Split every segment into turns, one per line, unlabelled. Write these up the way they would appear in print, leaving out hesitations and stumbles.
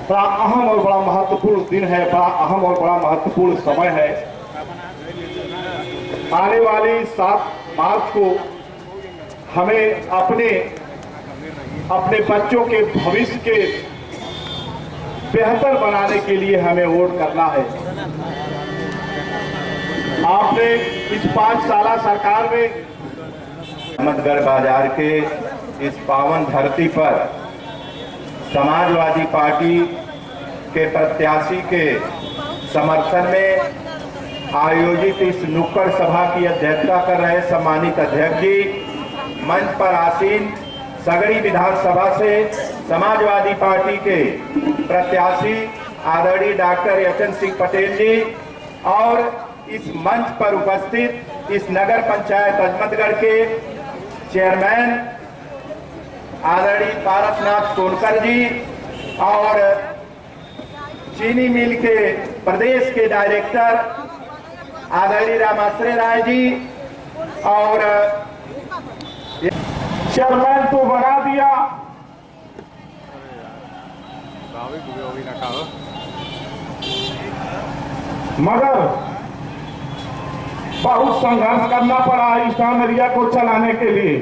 बड़ा अहम और बड़ा महत्वपूर्ण दिन है, बड़ा अहम और बड़ा महत्वपूर्ण समय है। आने वाली 7 मार्च को हमें अपने बच्चों के भविष्य के बेहतर बनाने के लिए हमें वोट करना है। आपने इस 5 साल सरकार में
अहमदगढ़ बाजार के इस पावन धरती पर समाजवादी पार्टी के प्रत्याशी के समर्थन में आयोजित इस नुक्कड़ सभा की अध्यक्षता कर रहे सम्मानित अध्यक्ष जी, मंच पर आसीन सगड़ी विधानसभा से समाजवादी पार्टी के प्रत्याशी आदरणीय डॉक्टर यचन सिंह पटेल जी और इस मंच पर उपस्थित इस नगर पंचायत अहमदगढ़ के चेयरमैन आदरणीय पारसनाथ सोनकर जी और चीनी मिल के प्रदेश के डायरेक्टर आदरणीय रामाश्रय राय जी और
चेयरमैन तो बना दिया, मगर बहुत संघर्ष करना पड़ा इस एरिया को चलाने के लिए।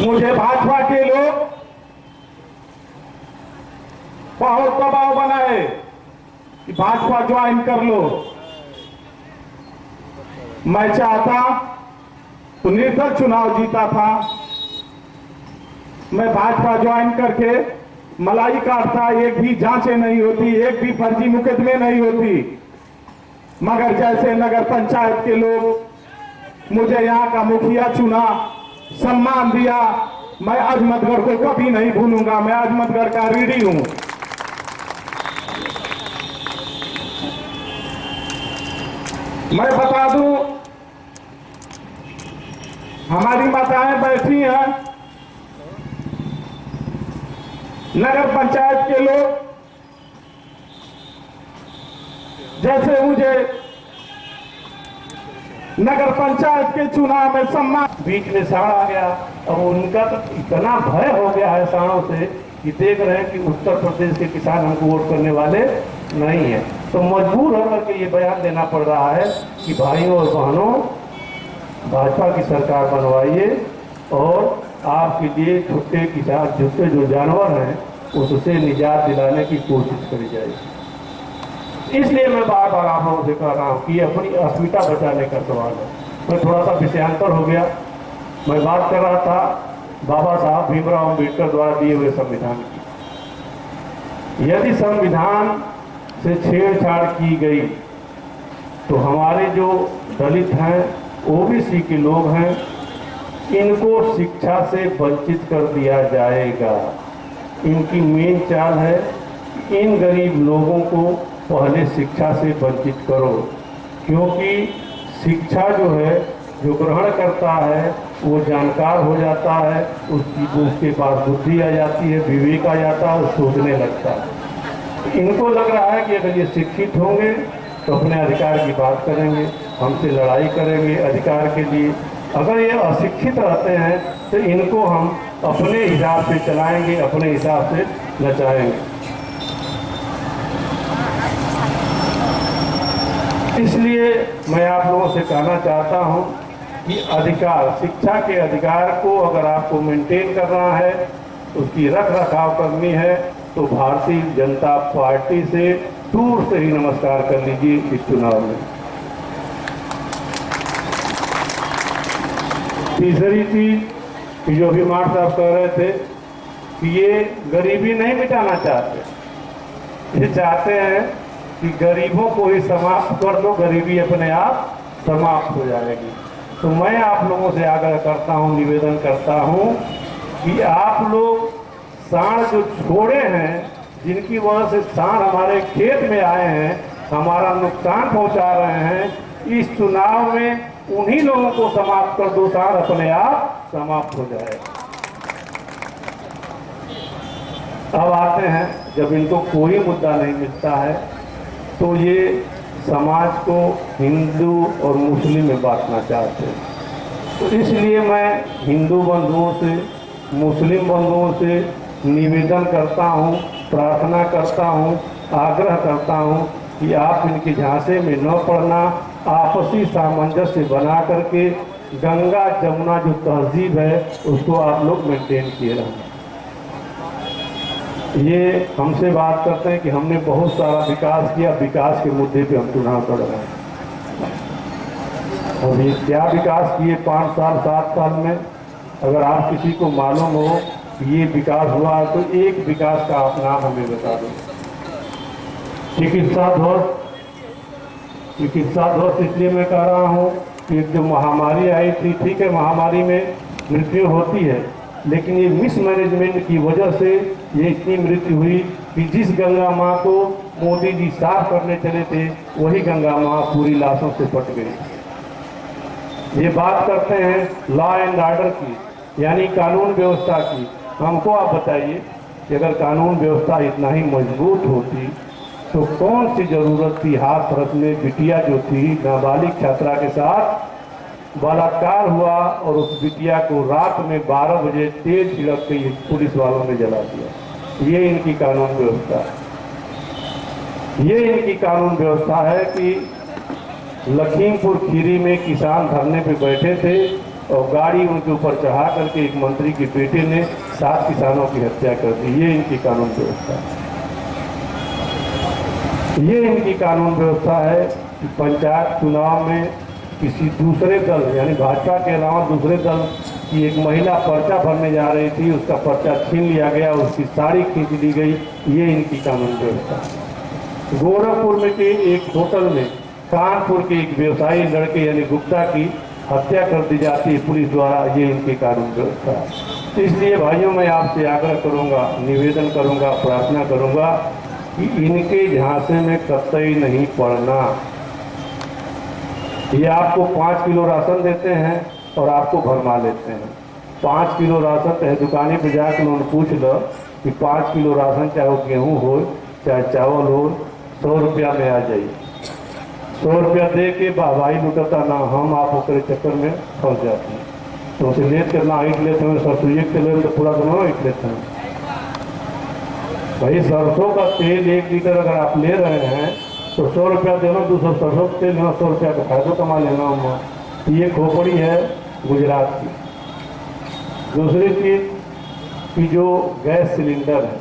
मुझे भाजपा के लोग बहुत दबाव बनाए कि भाजपा ज्वाइन कर लो। मैं चाहता तो निर्दल चुनाव जीता था, मैं भाजपा ज्वाइन करके मलाई काटता, एक भी जांचें नहीं होती, एक भी फर्जी मुकदमे नहीं होती। मगर जैसे नगर पंचायत के लोग मुझे यहाँ का मुखिया चुना, सम्मान दिया, मैं अहमदगढ़ को कभी नहीं भूलूंगा। मैं अहमदगढ़ का रीढ़ी हूं। मैं बता दूं, हमारी माताएं बैठी हैं, नगर पंचायत के लोग जैसे मुझे नगर पंचायत के चुनाव में सम्मान, बीच में साड़ आ गया। अब उनका तो इतना भय हो गया है साड़ों से कि देख रहे हैं कि उत्तर प्रदेश के किसान हमको वोट करने वाले नहीं है, तो मजबूर होकर के ये बयान देना पड़ रहा है कि भाइयों और बहनों, भाजपा की सरकार बनवाइए और आपके लिए झुट्टे जो जानवर हैं उससे निजात दिलाने की कोशिश करी जाएगी। इसलिए मैं बार बार आप लोगों से कह रहा हूँ कि अपनी अस्मिता बचाने का सवाल है। मैं थोड़ा सा विषयांतर हो गया। मैं बात कर रहा था बाबा साहब भीमराव अम्बेडकर द्वारा दिए हुए संविधान की। यदि संविधान से छेड़छाड़ की गई तो हमारे जो दलित हैं, ओबीसी के लोग हैं, इनको शिक्षा से वंचित कर दिया जाएगा। इनकी मेन चाल है इन गरीब लोगों को पहले शिक्षा से वंचित करो, क्योंकि शिक्षा जो है, जो ग्रहण करता है वो जानकार हो जाता है, उसके पास बुद्धि आ जाती है, विवेक आ जाता है, सोचने लगता है। इनको लग रहा है कि अगर ये शिक्षित होंगे तो अपने अधिकार की बात करेंगे, हमसे लड़ाई करेंगे अधिकार के लिए। अगर ये अशिक्षित रहते हैं तो इनको हम अपने हिसाब से चलाएंगे, अपने हिसाब से नचाएंगे। इसलिए मैं आप लोगों से कहना चाहता हूं कि अधिकार, शिक्षा के अधिकार को अगर आपको मेंटेन करना है, उसकी रख रखाव करनी है, तो भारतीय जनता पार्टी से दूर से ही नमस्कार कर लीजिए इस चुनाव में। तीसरी चीज जो भी मार साहब कह रहे थे कि ये गरीबी नहीं मिटाना चाहते, ये चाहते हैं कि गरीबों को ही समाप्त कर दो, गरीबी अपने आप समाप्त हो जाएगी। तो मैं आप लोगों से आग्रह करता हूं, निवेदन करता हूं कि आप लोग सांड जो छोड़े हैं, जिनकी वजह से सांड हमारे खेत में आए हैं, हमारा नुकसान पहुंचा रहे हैं, इस चुनाव में उन्हीं लोगों को समाप्त कर दो, सांड अपने आप समाप्त हो जाए। अब आते हैं, जब इनको कोई मुद्दा नहीं मिलता है तो ये समाज को हिंदू और मुस्लिम में बांटना चाहते हैं। तो इसलिए मैं हिंदू बंधुओं से मुस्लिम बंधुओं से निवेदन करता हूँ, प्रार्थना करता हूँ, आग्रह करता हूँ कि आप इनके झांसे में न पड़ना, आपसी सामंजस्य बना करके गंगा जमुना जो तहजीब है उसको आप लोग मेंटेन किए रहें। ये हमसे बात करते हैं कि हमने बहुत सारा विकास किया, विकास के मुद्दे पे हम चुनाव लड़ रहे हैं। और ये क्या विकास किए 5 साल 7 साल में, अगर आप किसी को मालूम हो कि ये विकास हुआ है तो एक विकास का आप नाम हमें बता दो। चिकित्सा ध्वस्त इसलिए मैं कह रहा हूँ कि जो महामारी आई थी, ठीक है महामारी में मृत्यु होती है, लेकिन ये मिसमैनेजमेंट की वजह से ये इतनी मृत्यु हुई कि जिस गंगा माँ को मोदी जी साफ करने चले थे वही गंगा माँ पूरी लाशों से पट गई। ये बात करते हैं लॉ एंड ऑर्डर की, यानी कानून व्यवस्था की। हमको आप बताइए कि अगर कानून व्यवस्था इतना ही मजबूत होती तो कौन सी जरूरत थी हाथरस में बिटिया जो थी नाबालिग छात्रा के साथ बलात्कार हुआ और उस बिटिया को रात में 12 बजे तेज छिड़क के पुलिस वालों ने जला दिया। ये इनकी कानून व्यवस्था है। ये इनकी कानून व्यवस्था है कि लखीमपुर खीरी में किसान धरने पे बैठे थे और गाड़ी उनके ऊपर चढ़ा करके एक मंत्री के बेटे ने 7 किसानों की हत्या कर दी। ये इनकी कानून व्यवस्था है। ये इनकी कानून व्यवस्था है कि पंचायत चुनाव में किसी दूसरे दल यानी भाजपा के अलावा दूसरे दल की एक महिला पर्चा भरने जा रही थी, उसका पर्चा छीन लिया गया, उसकी साड़ी खींच ली गई। ये इनकी कानून व्यवस्था है। गोरखपुर में के एक होटल में कानपुर के एक व्यवसायी लड़के यानी गुप्ता की हत्या कर दी जाती है पुलिस द्वारा। ये इनकी कानून व्यवस्था है। इसलिए भाइयों मैं आपसे आग्रह करूंगा, निवेदन करूंगा, प्रार्थना करूंगा कि इनके झांसे में कतई नहीं पड़ना। ये आपको 5 किलो राशन देते हैं और आपको भरमा लेते हैं। 5 किलो राशन चाहे दुकानी पे जाकर उन्होंने पूछ लो कि 5 किलो राशन चाहे वो गेहूँ हो चाहे चावल हो, 100 रुपया में आ जाइए। 100 रुपया दे के वाहवाही लुटता ना, हम आप होकर चक्कर में फंस जाते हैं। तो उसे लेट करना ईट लेते हैं, सरसों के तेल तो पूरा दोनों ईट लेते हैं। भाई सरसों का तेल 1 लीटर अगर आप ले रहे हैं तो 100 रुपया देना, 200 सरसों का तेल लेना, 100 रुपया का फायदा कमा लेना होगा। ये खोपड़ी है गुजरात की। दूसरी चीज़ कि जो गैस सिलेंडर है,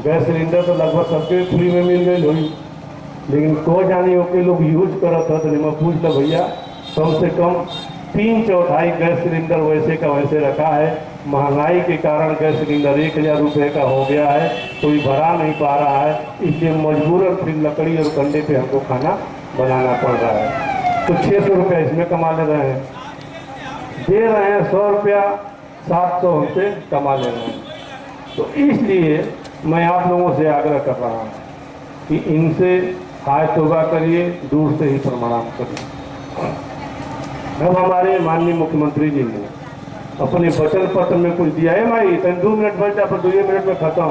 गैस सिलेंडर तो लगभग सबके फ्री में मिल गई हुई, लेकिन को जानी हो के लोग यूज करत है। तो मैं पूछ लो भैया, कम से कम 3/4 गैस सिलेंडर वैसे का वैसे रखा है। महंगाई के कारण गैस सिलेंडर 1000 रुपये का हो गया है, कोई भरा नहीं पा रहा है, इसलिए मजबूरन फिर लकड़ी और कंडे पे हमको खाना बनाना पड़ रहा है। तो 600 रुपया इसमें कमा ले रहे हैं, दे रहे हैं 100 रुपया, 700 हमसे कमा ले रहे हैं। तो इसलिए मैं आप लोगों से आग्रह कर रहा हूँ कि इनसे हाय तौबा करिए, दूर से ही प्रणाम करिए। अब हमारे माननीय मुख्यमंत्री जी ने अपने वचन पत्र में कुछ दिया है। भाई 2 मिनट बचा पर 2 मिनट में खत्म।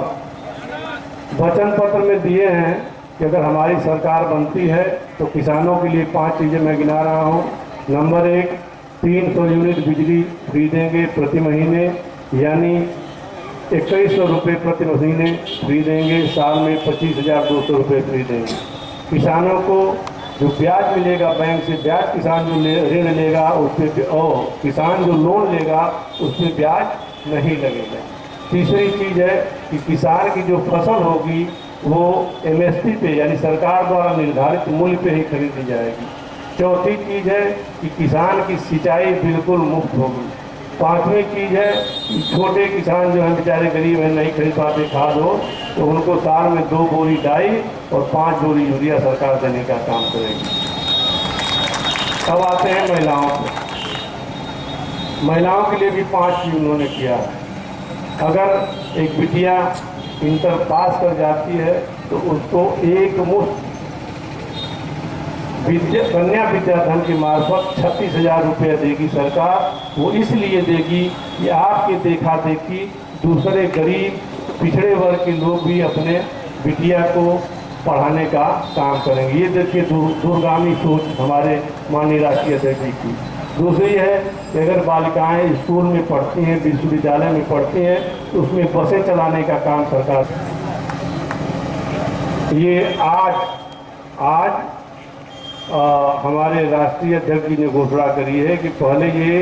वचन पत्र में दिए हैं कि अगर हमारी सरकार बनती है तो किसानों के लिए 5 चीज़ें मैं गिना रहा हूँ। नंबर 1, 300 यूनिट बिजली फ्री देंगे प्रति महीने, यानी 2100 रुपये प्रति महीने फ्री देंगे। साल में 25,200 रुपये फ्री देंगे। किसानों को जो ब्याज मिलेगा बैंक से, ब्याज किसान जो ऋण लेगा उस पर, और किसान जो लोन लेगा उस पर ब्याज नहीं लगेगा। तीसरी चीज़ है कि किसान की जो फसल होगी वो MSP पे यानी सरकार द्वारा निर्धारित मूल्य पे ही खरीदी जाएगी। चौथी चीज़ है कि किसान की सिंचाई बिल्कुल मुफ्त होगी। 5वीं चीज़ है कि छोटे किसान जो हैं बेचारे गरीब हैं, नहीं खरीद पाते खाद हो, तो उनको साल में 2 बोरी डाई और 5 बोरी यूरिया सरकार देने का काम करेगी। अब आते हैं महिलाओं को। महिलाओं के लिए भी 5 चीज़ उन्होंने किया है। अगर एक बिटिया इंटर पास कर जाती है तो उसको एक मुफ्त कन्या विद्याधन के मार्फत 36,000 रुपये देगी सरकार। वो इसलिए देगी कि आपके देखा देखी दूसरे गरीब पिछड़े वर्ग के लोग भी अपने बिटिया को पढ़ाने का काम करेंगे। ये देखिए दूरगामी सोच हमारे माननीय राष्ट्रीय अध्यक्ष जी की। दूसरी है कि अगर बालिकाएं स्कूल में पढ़ती हैं, विश्वविद्यालय में पढ़ती हैं, तो उसमें बसें चलाने का काम सरकार। ये आज हमारे राष्ट्रीय अध्यक्ष जी ने घोषणा करी है कि पहले ये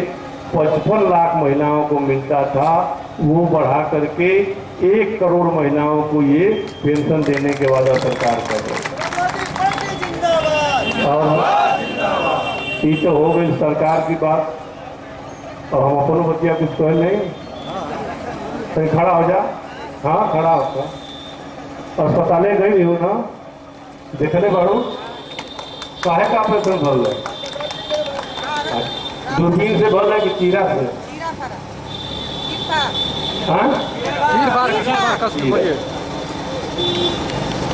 55 लाख महिलाओं को मिलता था, वो बढ़ा करके 1 करोड़ महिलाओं को ये पेंशन देने के वादा सरकार कर रही है। और ये तो हो गई सरकार की बात, और हम अपनों बच्चिया कुछ कह नहीं। कहीं खड़ा हो जा, हाँ खड़ा होता। अस्पताले गई हो ना, देखने बाड़ू काहे का ऑपरेशन भर रहे, दूरबीन से भर रहे कि चीरा से? हाँ?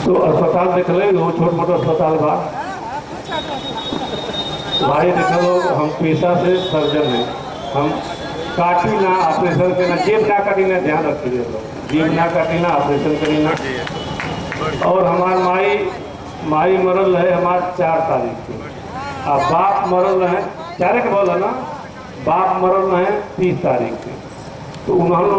तो अस्पताल देख ले, वो छोट मोटा अस्पताल बा भाई, देख लो हम पेशा से सर्जन हैं, हम काटी ना ऑपरेशन के ना, जेब ना काटी ना, ध्यान रखिए लोग, जेब ना काटी ना, ऑपरेशन करी ना। और हमार माई मरल है हमार 4 तारीख को, अब बाप मरल है 4 के बोला ना, बाप मरल है 30 तारीख के। तो उन्होंने